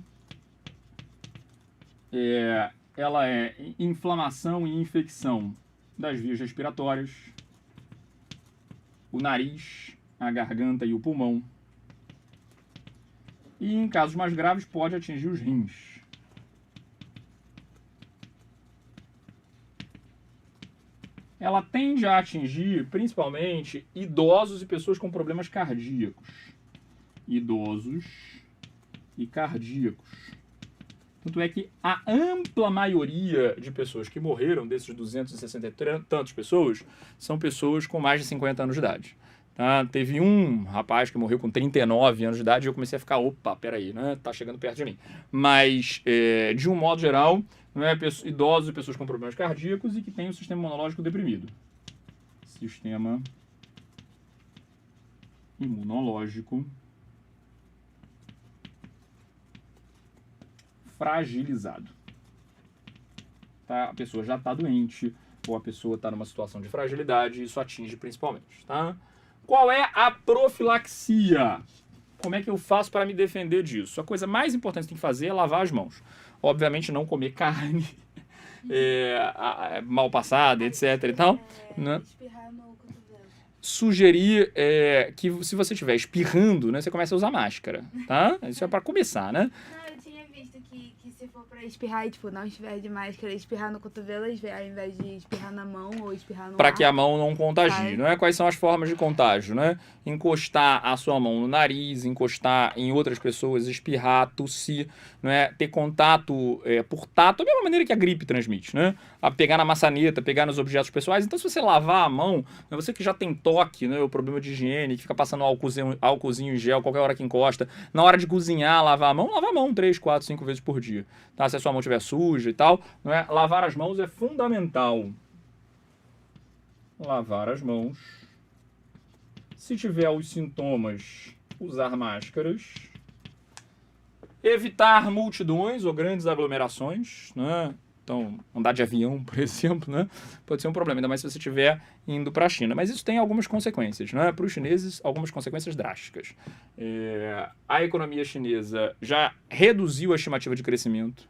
ela é inflamação e infecção das vias respiratórias, o nariz, a garganta e o pulmão. E em casos mais graves pode atingir os rins. Ela tende a atingir principalmente idosos e pessoas com problemas cardíacos. Idosos e cardíacos. Tanto é que a ampla maioria de pessoas que morreram, desses 260 e tantas pessoas, são pessoas com mais de 50 anos de idade. Tá? Teve um rapaz que morreu com 39 anos de idade e eu comecei a ficar, opa, peraí, né? Tá chegando perto de mim. Mas, de um modo geral, né, idosos e pessoas com problemas cardíacos e que têm o sistema imunológico deprimido. Sistema imunológico fragilizado. tá? A pessoa já está doente, ou a pessoa está numa situação de fragilidade, e isso atinge principalmente, tá? Qual é a profilaxia? Como é que eu faço para me defender disso? A coisa mais importante que tem que fazer é lavar as mãos. Obviamente não comer carne mal passada, etc. e tal, né? Espirrar no cotovelo. Sugerir que se você estiver espirrando, né, você comece a usar máscara, tá? Isso é para começar, né? Não, eu tinha visto que se for pra espirrar e, tipo, não estiver de máscara, espirrar no cotovelo, ao invés de espirrar na mão ou espirrar no Para ar. que a mão não contagie, Sai. não é? Quais são as formas de contágio, né? Encostar a sua mão no nariz, encostar em outras pessoas, espirrar, tossir, não é? Ter contato por tato, da mesma maneira que a gripe transmite, né? A pegar na maçaneta, pegar nos objetos pessoais. Então, se você lavar a mão, né, você que já tem toque, né, o problema de higiene, que fica passando álcoolzinho em gel qualquer hora que encosta, na hora de cozinhar, lava a mão 3, 4, 5 vezes por dia, tá? Se a sua mão estiver suja e tal, não é? Lavar as mãos é fundamental. Lavar as mãos. Se tiver os sintomas, usar máscaras. Evitar multidões ou grandes aglomerações, né? Então, andar de avião, por exemplo, né? Pode ser um problema, ainda mais se você estiver indo para a China. Mas isso tem algumas consequências, né? Para os chineses, algumas consequências drásticas. A economia chinesa já reduziu a estimativa de crescimento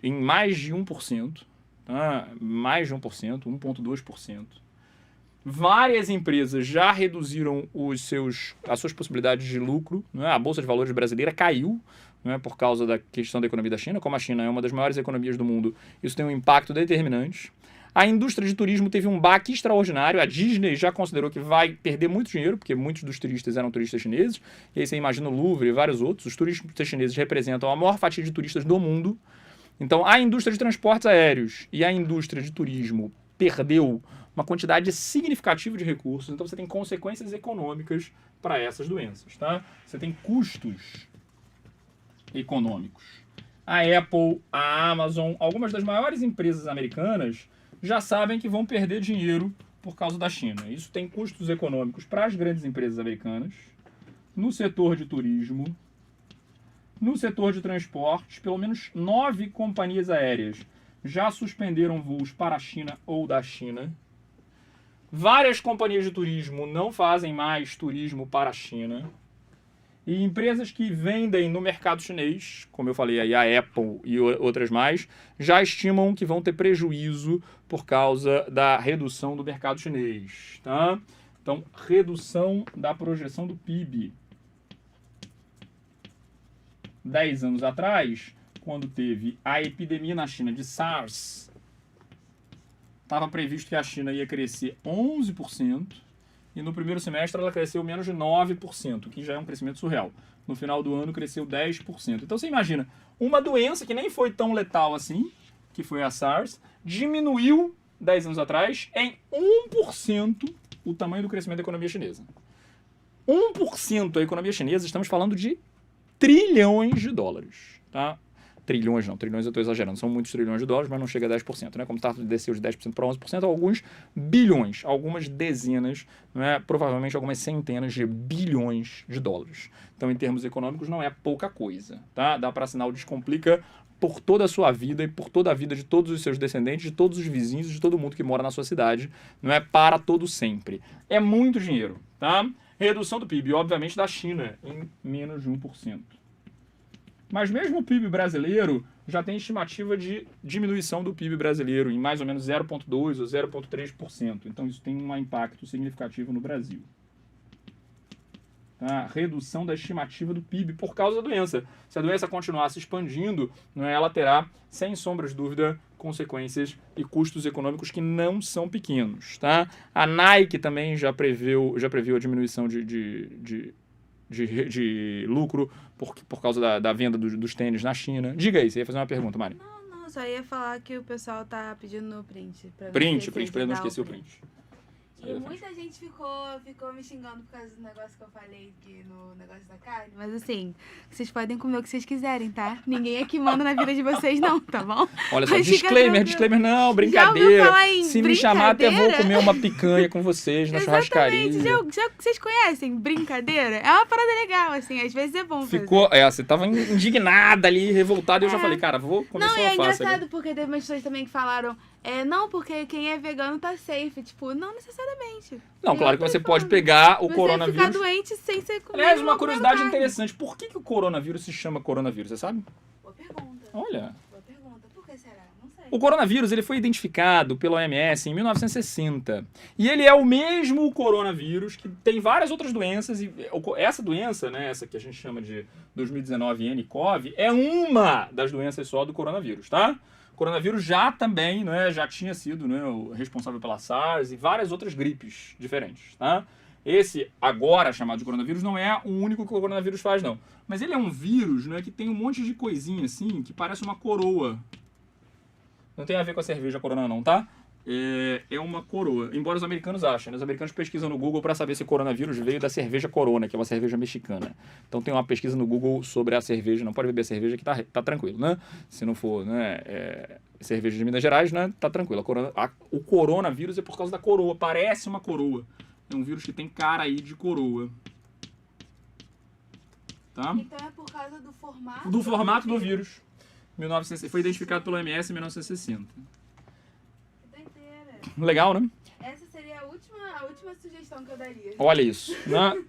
em mais de 1%, tá? Mais de 1%, 1,2%. Várias empresas já reduziram as suas possibilidades de lucro, né? A Bolsa de Valores brasileira caiu, né, por causa da questão da economia da China. Como a China é uma das maiores economias do mundo, isso tem um impacto determinante. A indústria de turismo teve um baque extraordinário. A Disney já considerou que vai perder muito dinheiro, porque muitos dos turistas eram turistas chineses. E aí você imagina o Louvre e vários outros. Os turistas chineses representam a maior fatia de turistas do mundo. Então, a indústria de transportes aéreos e a indústria de turismo perdeu uma quantidade significativa de recursos. Então, você tem consequências econômicas para essas doenças, tá? Você tem custos econômicos. A Apple, a Amazon, algumas das maiores empresas americanas já sabem que vão perder dinheiro por causa da China. Isso tem custos econômicos para as grandes empresas americanas, no setor de turismo, no setor de transportes. Pelo menos 9 companhias aéreas já suspenderam voos para a China ou da China. Várias companhias de turismo não fazem mais turismo para a China. E empresas que vendem no mercado chinês, como eu falei aí, a Apple e outras mais, já estimam que vão ter prejuízo por causa da redução do mercado chinês, tá? Então, redução da projeção do PIB. 10 anos atrás, quando teve a epidemia na China de SARS, estava previsto que a China ia crescer 11%, e no primeiro semestre ela cresceu menos de 9%, que já é um crescimento surreal. No final do ano cresceu 10%. Então você imagina, uma doença que nem foi tão letal assim, que foi a SARS, diminuiu 10 anos atrás em 1% o tamanho do crescimento da economia chinesa. 1% da economia chinesa, estamos falando de trilhões de dólares, tá? Trilhões não, trilhões eu estou exagerando, são muitos trilhões de dólares, mas não chega a 10%, né? Como está desceu de 10% para 11%, alguns bilhões, algumas dezenas, né? Provavelmente algumas centenas de bilhões de dólares. Então, em termos econômicos, não é pouca coisa, tá? Dá para assinar o Descomplica por toda a sua vida e por toda a vida de todos os seus descendentes, de todos os vizinhos, de todo mundo que mora na sua cidade, não é para todo sempre. É muito dinheiro, tá? Redução do PIB, obviamente, da China em menos de 1%. Mas mesmo o PIB brasileiro já tem estimativa de diminuição do PIB brasileiro em mais ou menos 0,2% ou 0,3%. Então isso tem um impacto significativo no Brasil. Tá? Redução da estimativa do PIB por causa da doença. Se a doença continuar se expandindo, ela terá, sem sombra de dúvida, consequências e custos econômicos que não são pequenos. Tá? A Nike também já previu a diminuição de lucro por causa da venda dos tênis na China. Diga aí, você ia fazer uma pergunta, Mari. Não, só ia falar que o pessoal tá pedindo no print. Print, para eu não esquecer o print. E muita gente ficou me xingando por causa do negócio que eu falei aqui no negócio da carne. Mas assim, vocês podem comer o que vocês quiserem, tá? Ninguém aqui manda na vida de vocês, não, tá bom? Olha só, Mas fica disclaimer, não, Já brincadeira. ouviu falar em Se me chamar, até vou brincadeira? comer uma picanha com vocês na churrascaria. Exatamente. Já vocês conhecem brincadeira? É uma parada legal, assim. Às vezes é bom fazer. Você tava indignada ali, revoltada, e eu já falei, cara, vou comer Não, só e é alface engraçado agora. porque teve umas pessoas também que falaram não, porque quem é vegano tá safe. Tipo, não necessariamente. Não, Eu claro que tô você pode falando. pegar o Você coronavírus. ficar doente sem ser comer. Aliás, uma curiosidade interessante. Por que o coronavírus se chama coronavírus, você sabe? Boa pergunta. Olha. Boa pergunta. Por que será? Não sei. O coronavírus ele foi identificado pela OMS em 1960. E ele é o mesmo coronavírus que tem várias outras doenças. E essa doença, né, essa que a gente chama de 2019 nCoV, é uma das doenças só do coronavírus, tá? O coronavírus já também, né, já tinha sido, né, o responsável pela SARS e várias outras gripes diferentes, tá? Esse agora chamado de coronavírus não é o único que o coronavírus faz, não. Mas ele é um vírus, né, que tem um monte de coisinha assim que parece uma coroa. Não tem a ver com a cerveja Corona não, tá? É uma coroa. Embora os americanos achem, né? Os americanos pesquisam no Google para saber se o coronavírus veio da cerveja Corona, que é uma cerveja mexicana. Então tem uma pesquisa no Google sobre a cerveja. Não pode beber cerveja que tá tranquilo, né? Se não for, né, cerveja de Minas Gerais, né, tá tranquilo. O coronavírus é por causa da coroa. Parece uma coroa. É um vírus que tem cara aí de coroa. Tá? Então é por causa do formato? Do formato do vírus. Foi identificado pelo OMS em 1960. Que doideira. Legal, né? Essa seria a última sugestão que eu daria. Olha isso. Né?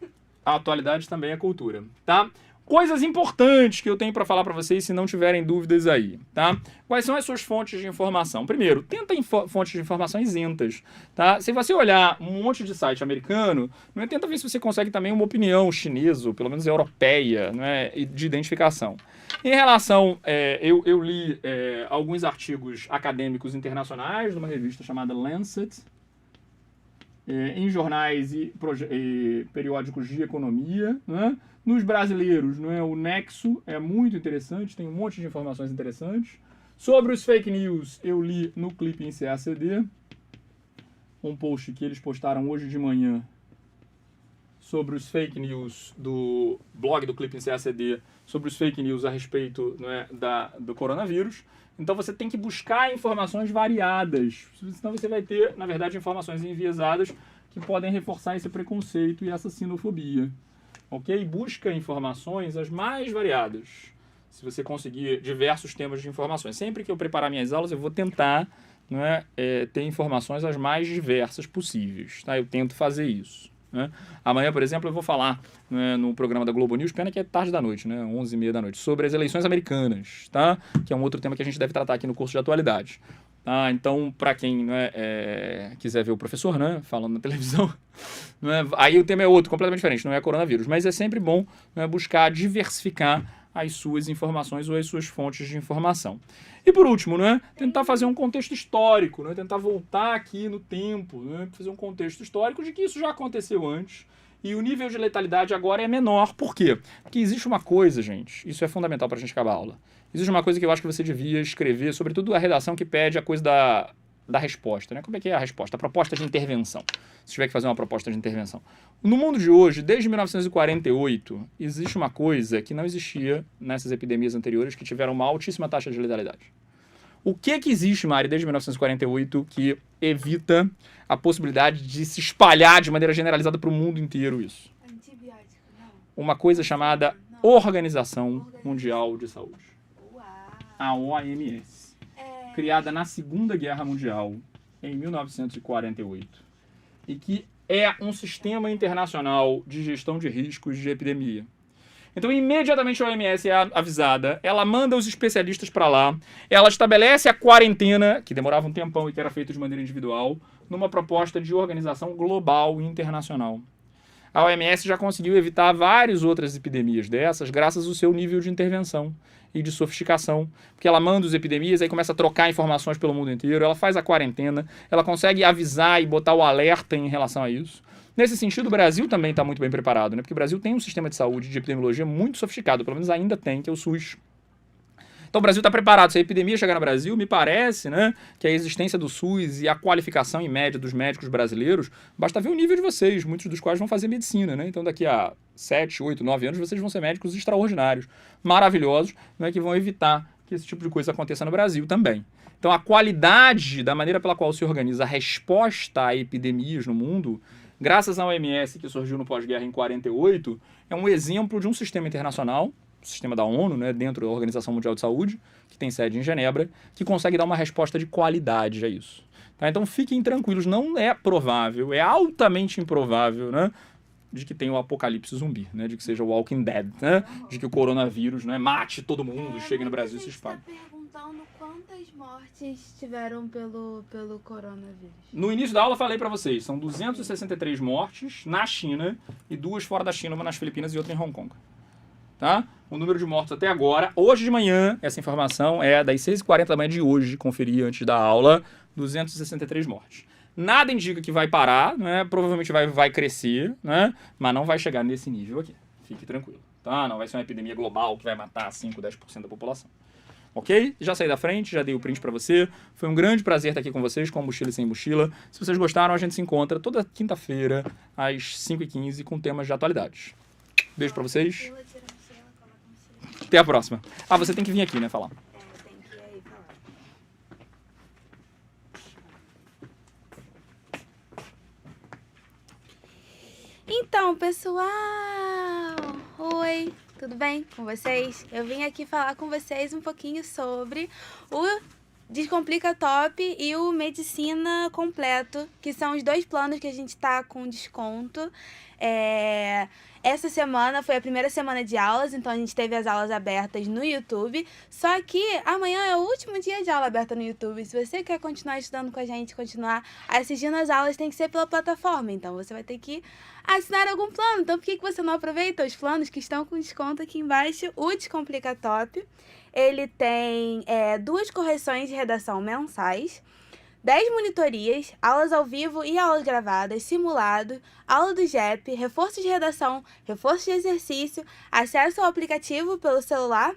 A atualidade também é cultura, tá? Coisas importantes que eu tenho para falar para vocês, se não tiverem dúvidas aí, tá? Quais são as suas fontes de informação? Primeiro, tenta fontes de informação isentas, tá? Se você olhar um monte de site americano, não é, tenta ver se você consegue também uma opinião chinesa, ou pelo menos europeia, não é, de identificação. Em relação, eu li alguns artigos acadêmicos internacionais numa revista chamada Lancet, em jornais e periódicos de economia, né? Nos brasileiros, né, o Nexo é muito interessante, tem um monte de informações interessantes. Sobre os fake news, eu li no Clipping CACD, um post que eles postaram hoje de manhã sobre os fake news do blog do Clipping CACD, sobre os fake news a respeito, né, do coronavírus. Então você tem que buscar informações variadas, senão você vai ter, na verdade, informações enviesadas que podem reforçar esse preconceito e essa xenofobia. Ok? Busca informações as mais variadas. Se você conseguir diversos temas de informações. Sempre que eu preparar minhas aulas, eu vou tentar, né, ter informações as mais diversas possíveis. Tá? Eu tento fazer isso. Né? Amanhã, por exemplo, eu vou falar, né, no programa da Globo News, pena que é tarde da noite, né, 11h30 da noite, sobre as eleições americanas, tá? Que é um outro tema que a gente deve tratar aqui no curso de atualidade. Tá? Então, para quem, né, quiser ver o professor, né, falando na televisão, né, aí o tema é outro, completamente diferente, não é coronavírus, mas é sempre bom, né, buscar diversificar as suas informações ou as suas fontes de informação. E por último, né, tentar fazer um contexto histórico, né, tentar voltar aqui no tempo, né, fazer um contexto histórico de que isso já aconteceu antes e o nível de letalidade agora é menor. Por quê? Porque existe uma coisa, gente, isso é fundamental para a gente acabar a aula. Existe uma coisa que eu acho que você devia escrever, sobretudo a redação que pede a coisa da resposta, né? Como é que é a resposta? A proposta de intervenção. Se tiver que fazer uma proposta de intervenção. No mundo de hoje, desde 1948, existe uma coisa que não existia nessas epidemias anteriores que tiveram uma altíssima taxa de letalidade. O que existe, Mari, desde 1948 que evita a possibilidade de se espalhar de maneira generalizada para o mundo inteiro isso? Antibiótico, não. Uma coisa chamada Organização Mundial de Saúde. A OMS. Criada na Segunda Guerra Mundial, em 1948, e que é um sistema internacional de gestão de riscos de epidemia. Então, imediatamente a OMS é avisada, ela manda os especialistas para lá, ela estabelece a quarentena, que demorava um tempão e que era feita de maneira individual, numa proposta de organização global e internacional. A OMS já conseguiu evitar várias outras epidemias dessas graças ao seu nível de intervenção e de sofisticação, porque ela manda as epidemias, aí começa a trocar informações pelo mundo inteiro, ela faz a quarentena, ela consegue avisar e botar o alerta em relação a isso. Nesse sentido, o Brasil também está muito bem preparado, né? Porque o Brasil tem um sistema de saúde de epidemiologia muito sofisticado, pelo menos ainda tem, que é o SUS. Então o Brasil está preparado. Se a epidemia chegar no Brasil, me parece, né, que a existência do SUS e a qualificação em média dos médicos brasileiros, basta ver o nível de vocês, muitos dos quais vão fazer medicina, né? Então daqui a 7, 8, 9 anos vocês vão ser médicos extraordinários, maravilhosos, né, que vão evitar que esse tipo de coisa aconteça no Brasil também. Então a qualidade da maneira pela qual se organiza a resposta a epidemias no mundo, graças à OMS que surgiu no pós-guerra em 48, é um exemplo de um sistema internacional, o sistema da ONU, né, dentro da Organização Mundial de Saúde, que tem sede em Genebra, que consegue dar uma resposta de qualidade a isso. Tá? Então fiquem tranquilos, não é provável, é altamente improvável, né, de que tenha o apocalipse zumbi, né, de que seja o Walking Dead, né, de que o coronavírus, né, mate todo mundo, chegue no Brasil e se espalhe. Tá perguntando quantas mortes tiveram pelo coronavírus. No início da aula eu falei para vocês, são 263 mortes na China e 2 fora da China, uma nas Filipinas e outra em Hong Kong. Tá? O número de mortos até agora, hoje de manhã, essa informação é das 6h40 da manhã de hoje, conferi antes da aula, 263 mortes. Nada indica que vai parar, né? Provavelmente vai crescer, né? Mas não vai chegar nesse nível aqui. Fique tranquilo, tá? Não vai ser uma epidemia global que vai matar 5, 10% da população. Ok? Já saí da frente, já dei o print pra você. Foi um grande prazer estar aqui com vocês, com Mochila e Sem Mochila. Se vocês gostaram, a gente se encontra toda quinta-feira, às 5h15, com temas de atualidade. Beijo pra vocês. Até a próxima. Ah, você tem que vir aqui, né, falar. Tem que ir aí falar. Então, pessoal! Oi, tudo bem com vocês? Eu vim aqui falar com vocês um pouquinho sobre o Descomplica Top e o Medicina Completo, que são os 2 planos que a gente tá com desconto. Essa semana foi a primeira semana de aulas, então a gente teve as aulas abertas no YouTube. Só que amanhã é o último dia de aula aberta no YouTube. Se você quer continuar estudando com a gente, continuar assistindo as aulas, tem que ser pela plataforma. Então você vai ter que assinar algum plano. Então por que você não aproveita os planos que estão com desconto aqui embaixo? O Descomplica Top, ele tem 2 correções de redação mensais, 10 monitorias, aulas ao vivo e aulas gravadas, simulado, aula do JEP, reforço de redação, reforço de exercício, acesso ao aplicativo pelo celular,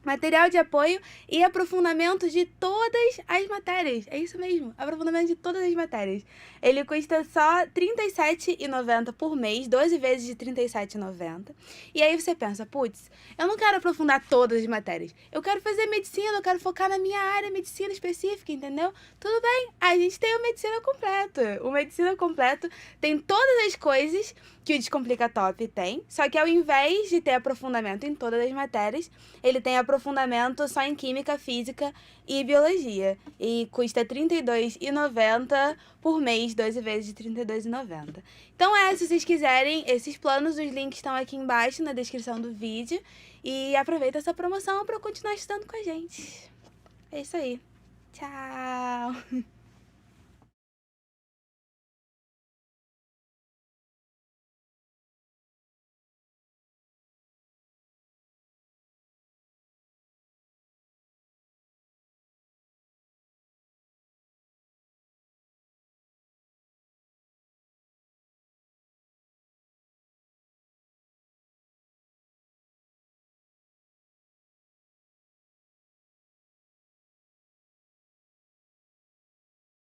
material de apoio e aprofundamento de todas as matérias. É isso mesmo, aprofundamento de todas as matérias. Ele custa só R$ 37,90 por mês, 12 vezes de R$ 37,90. E aí você pensa, putz, eu não quero aprofundar todas as matérias. Eu quero fazer medicina, eu quero focar na minha área, medicina específica, entendeu? Tudo bem, a gente tem o Medicina Completo. O Medicina Completo tem todas as coisas que o Descomplica Top tem, só que ao invés de ter aprofundamento em todas as matérias, ele tem aprofundamento só em Química, Física e Biologia. E custa R$ 32,90 por mês, 12 vezes de R$ 32,90. Então se vocês quiserem esses planos, os links estão aqui embaixo na descrição do vídeo. E aproveita essa promoção para continuar estudando com a gente. É isso aí. Tchau!